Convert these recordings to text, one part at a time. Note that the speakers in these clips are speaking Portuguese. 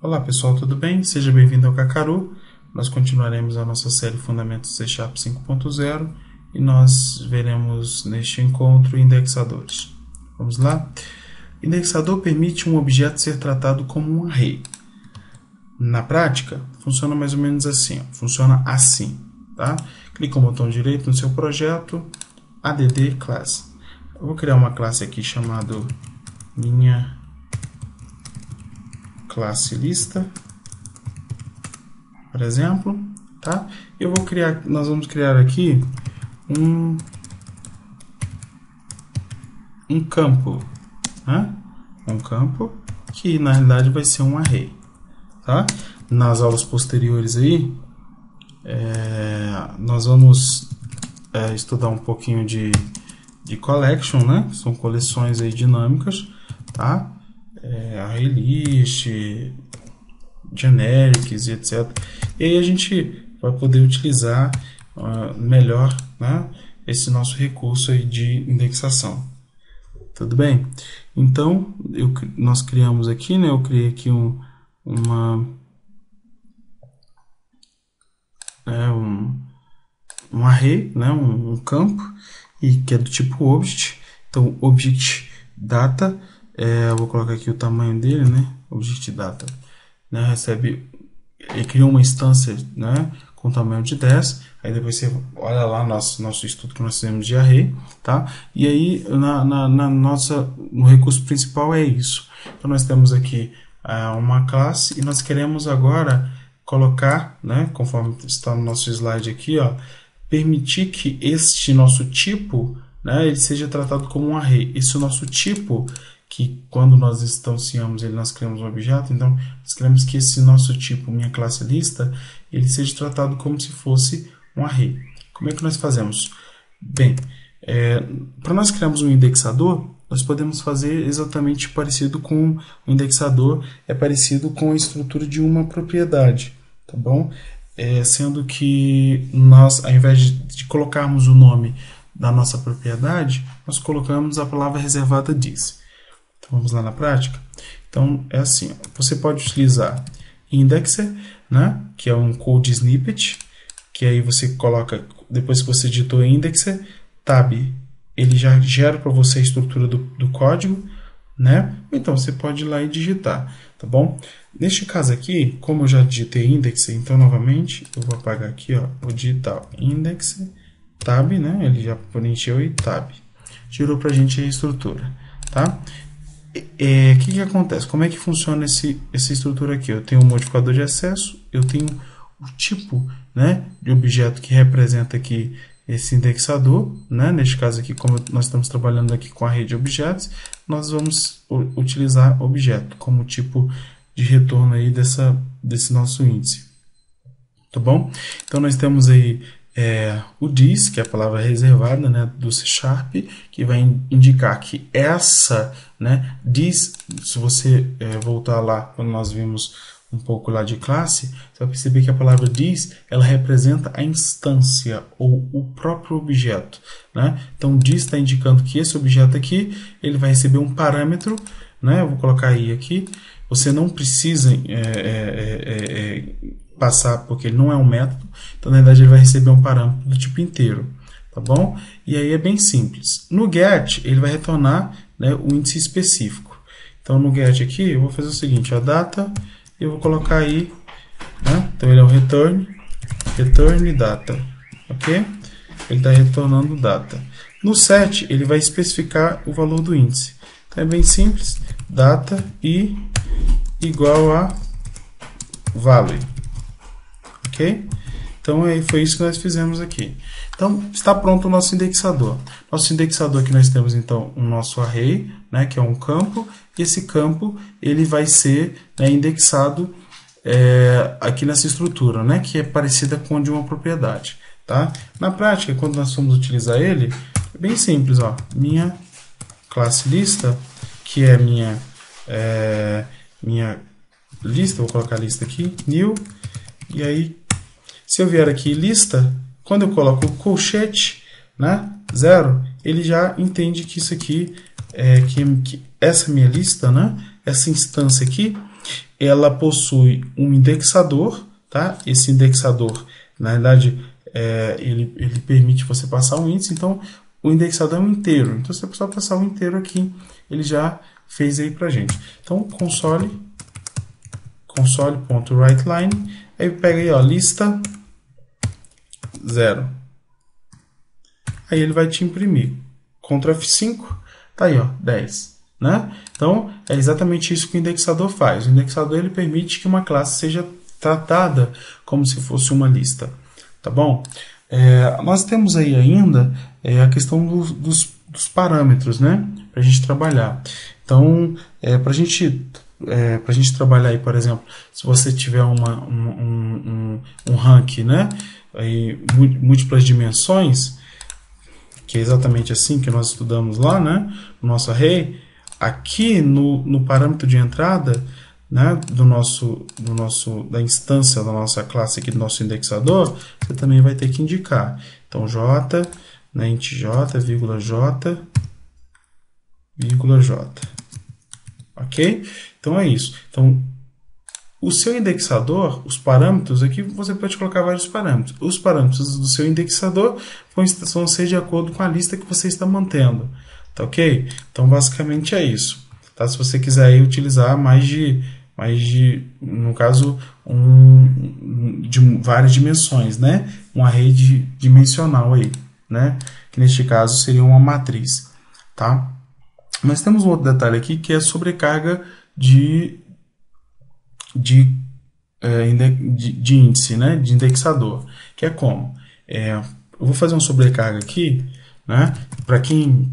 Olá pessoal, tudo bem? Seja bem-vindo ao Kakaru. Nós continuaremos a nossa série Fundamentos C# 5.0 e nós veremos neste encontro indexadores. Vamos lá? Indexador permite um objeto ser tratado como um array. Na prática, funciona mais ou menos assim. Funciona assim. Tá? Clica no botão direito no seu projeto, add class. Eu vou criar uma classe aqui chamada minha classe lista, por exemplo, tá? Nós vamos criar aqui um campo, né? Um campo que na realidade vai ser um array, tá? Nas aulas posteriores aí, nós vamos estudar um pouquinho de collection, né? São coleções aí dinâmicas, tá? Array list, generics e etc. E aí a gente vai poder utilizar melhor, né, esse nosso recurso aí de indexação. Tudo bem? Então, nós criamos aqui, né, eu criei aqui um array, né, um campo, e que é do tipo object. Então, object data, eu vou colocar aqui o tamanho dele, né, object data, né, ele criou uma instância, né, com tamanho de 10, aí depois você olha lá nosso estudo que nós fizemos de array, tá? E aí no recurso principal é isso. Então nós temos aqui uma classe e nós queremos agora colocar, né, conforme está no nosso slide aqui, ó, permitir que este nosso tipo, né, ele seja tratado como um array. Esse nosso tipo, que quando nós instanciamos ele, nós criamos um objeto, então nós queremos que esse nosso tipo, minha classe lista, ele seja tratado como se fosse um array. Como é que nós fazemos? Bem, para nós criarmos um indexador, nós podemos fazer exatamente parecido com o indexador, é parecido com a estrutura de uma propriedade, tá bom? Sendo que nós, ao invés de colocarmos o nome da nossa propriedade, nós colocamos a palavra reservada this. Então, vamos lá na prática. Então, é assim, você pode utilizar indexer, né, que é um code snippet, que aí você coloca, depois que você digitou indexer, tab, ele já gera para você a estrutura do código, né? Então, você pode ir lá e digitar, tá bom? Neste caso aqui, como eu já digitei indexer, então, novamente, eu vou apagar aqui, ó, vou digitar indexer, tab, né, ele já preencheu e tab. Girou para a gente a estrutura, tá? O que acontece? Como é que funciona essa estrutura aqui? Eu tenho um modificador de acesso, eu tenho o tipo, né, de objeto que representa aqui esse indexador, né? Neste caso aqui, como nós estamos trabalhando aqui com a rede de objetos, nós vamos utilizar objeto como tipo de retorno aí desse nosso índice, tá bom? Então nós temos aí o this, que é a palavra reservada, né, do C#, que vai indicar que essa, né, this, se você voltar lá, quando nós vimos um pouco lá de classe, você vai perceber que a palavra this, ela representa a instância, ou o próprio objeto, né? Então, this está indicando que esse objeto aqui, ele vai receber um parâmetro, né, eu vou colocar aí aqui, você não precisa passar, porque ele não é um método, então na verdade ele vai receber um parâmetro do tipo inteiro, tá bom? E aí é bem simples. No get, ele vai retornar, né, o índice específico. Então no get aqui, eu vou fazer o seguinte, a data, eu vou colocar aí, né, então ele é o return data, ok? Ele está retornando data. No set, ele vai especificar o valor do índice. Então é bem simples, data e igual a value. Ok? Então foi isso que nós fizemos aqui. Então está pronto o nosso indexador. Nosso indexador aqui nós temos então o nosso array, né, que é um campo, e esse campo ele vai ser, né, indexado aqui nessa estrutura, né, que é parecida com a de uma propriedade. Tá? Na prática, quando nós formos utilizar ele, é bem simples, ó, minha classe lista, que é minha lista, vou colocar a lista aqui, new, e aí se eu vier aqui lista, quando eu coloco o colchete, né, 0, ele já entende que isso aqui que essa minha lista, né, essa instância aqui, ela possui um indexador, tá? Esse indexador, na verdade, ele permite você passar um índice, então o indexador é um inteiro. Então, se você só passar um inteiro aqui, ele já fez aí pra gente. Então, console.writeLine, aí pega aí, ó, lista 0. Aí ele vai te imprimir. Ctrl F5, tá aí, ó, 10. Né? Então, é exatamente isso que o indexador faz. O indexador ele permite que uma classe seja tratada como se fosse uma lista. Tá bom? Nós temos aí ainda a questão dos parâmetros, né? Para a gente trabalhar. Então, para a gente trabalhar aí, por exemplo, se você tiver um rank, né? Aí, múltiplas dimensões, que é exatamente assim que nós estudamos lá, né? No nosso array, aqui no parâmetro de entrada, né, da instância da nossa classe aqui do nosso indexador, você também vai ter que indicar. Então, j, né, int j, vírgula j, vírgula j. Ok? Então, é isso. Então, o seu indexador, os parâmetros, aqui você pode colocar vários parâmetros. Os parâmetros do seu indexador vão ser de acordo com a lista que você está mantendo. Tá ok? Então, basicamente é isso. Tá? Se você quiser aí utilizar no caso, de várias dimensões, né? Um array dimensional aí, né? Que neste caso seria uma matriz, tá? Mas temos um outro detalhe aqui que é a sobrecarga de índice, né? De indexador, que é como? Eu vou fazer uma sobrecarga aqui, né? Para quem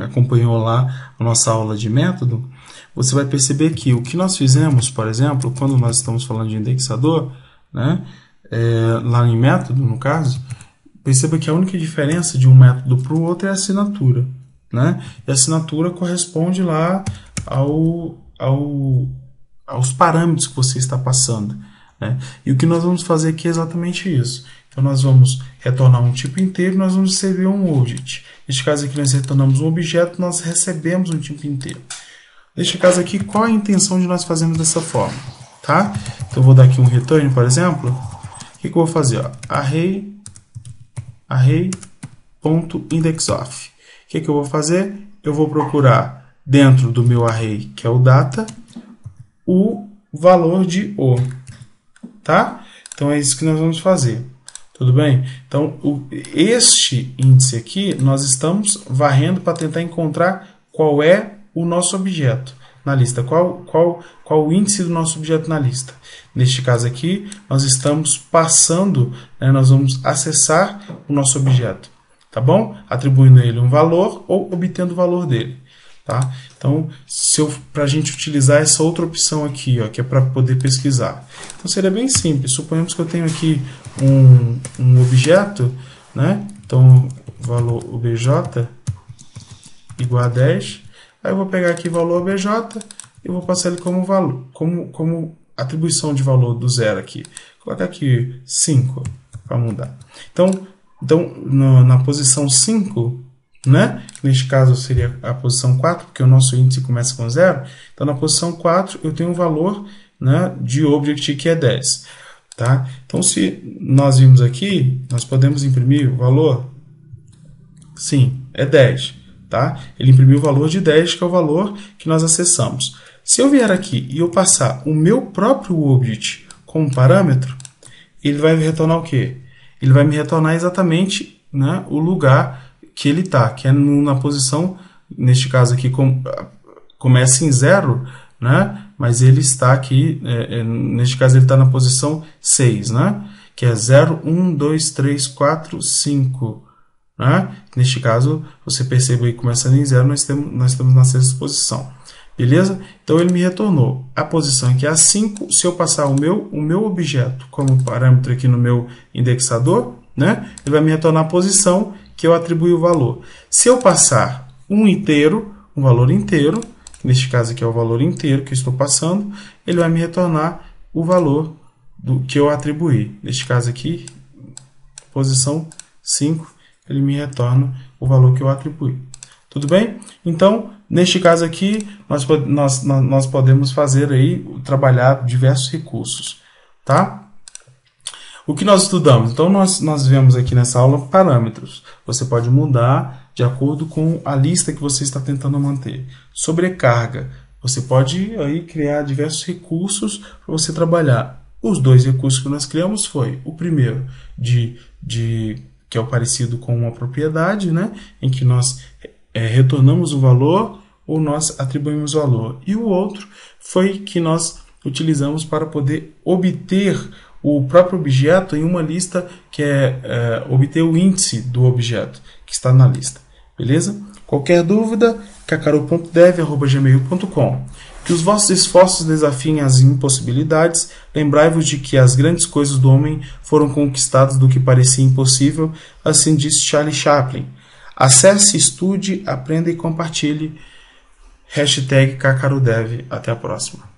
acompanhou lá a nossa aula de método, você vai perceber que o que nós fizemos, por exemplo, quando nós estamos falando de indexador, né? Lá em método, no caso, perceba que a única diferença de um método para o outro é a assinatura, né? E a assinatura corresponde lá aos parâmetros que você está passando, né? E o que nós vamos fazer aqui é exatamente isso. Então, nós vamos retornar um tipo inteiro e nós vamos receber um object. Neste caso aqui, nós retornamos um objeto, nós recebemos um tipo inteiro. Neste caso aqui, qual a intenção de nós fazermos dessa forma? Tá? Então, eu vou dar aqui um return, por exemplo. O que eu vou fazer? Ó? Array.indexOf. O que eu vou fazer? Eu vou procurar dentro do meu array, que é o data, o valor de O. Tá? Então, é isso que nós vamos fazer. Tudo bem? Então, este índice aqui, nós estamos varrendo para tentar encontrar qual é o nosso objeto na lista. Qual o índice do nosso objeto na lista? Neste caso aqui, nós estamos passando, né, nós vamos acessar o nosso objeto. Tá bom? Atribuindo a ele um valor ou obtendo o valor dele. Tá? Então, para a gente utilizar essa outra opção aqui, ó, que é para poder pesquisar. Então, seria bem simples. Suponhamos que eu tenho aqui um objeto, né? Então, valor obj igual a 10. Aí eu vou pegar aqui valor obj e vou passar ele como valor, como atribuição de valor do zero aqui. Vou colocar aqui 5 para mudar. Então na posição 5, né? Neste caso seria a posição 4, porque o nosso índice começa com 0. Então, na posição 4, eu tenho um valor, né, de object que é 10. Tá? Então, se nós vimos aqui, nós podemos imprimir o valor? Sim, é 10. Tá? Ele imprimiu o valor de 10, que é o valor que nós acessamos. Se eu vier aqui e eu passar o meu próprio object como parâmetro, ele vai me retornar o quê? Ele vai me retornar exatamente, né, o lugar que ele está, que é na posição, neste caso aqui, começa em 0, né, mas ele está aqui, neste caso ele está na posição 6, né, que é 0, 1, 2, 3, 4, 5. Né? Neste caso, você percebe aí, começando em 0, nós estamos na sexta posição. Beleza? Então, ele me retornou a posição que é a 5. Se eu passar o meu objeto como parâmetro aqui no meu indexador, né? Ele vai me retornar a posição que eu atribuí o valor. Se eu passar um valor inteiro, neste caso aqui é o valor inteiro que eu estou passando, ele vai me retornar o valor que eu atribuí. Neste caso aqui, posição 5. Ele me retorna o valor que eu atribuí. Tudo bem? Então, neste caso aqui, nós podemos fazer aí, trabalhar diversos recursos, tá? O que nós estudamos? Então, nós vemos aqui nessa aula parâmetros. Você pode mudar de acordo com a lista que você está tentando manter. Sobrecarga. Você pode aí criar diversos recursos para você trabalhar. Os dois recursos que nós criamos foi o primeiro, que é o parecido com uma propriedade, né? Em que nós retornamos o valor ou nós atribuímos valor. E o outro foi que nós utilizamos para poder obter o próprio objeto em uma lista, que é obter o índice do objeto que está na lista. Beleza? Qualquer dúvida, kakaru.dev@gmail.com. Que os vossos esforços desafiem as impossibilidades. Lembrai-vos de que as grandes coisas do homem foram conquistadas do que parecia impossível. Assim disse Charlie Chaplin. Acesse, estude, aprenda e compartilhe. #KakaruDev. Até a próxima.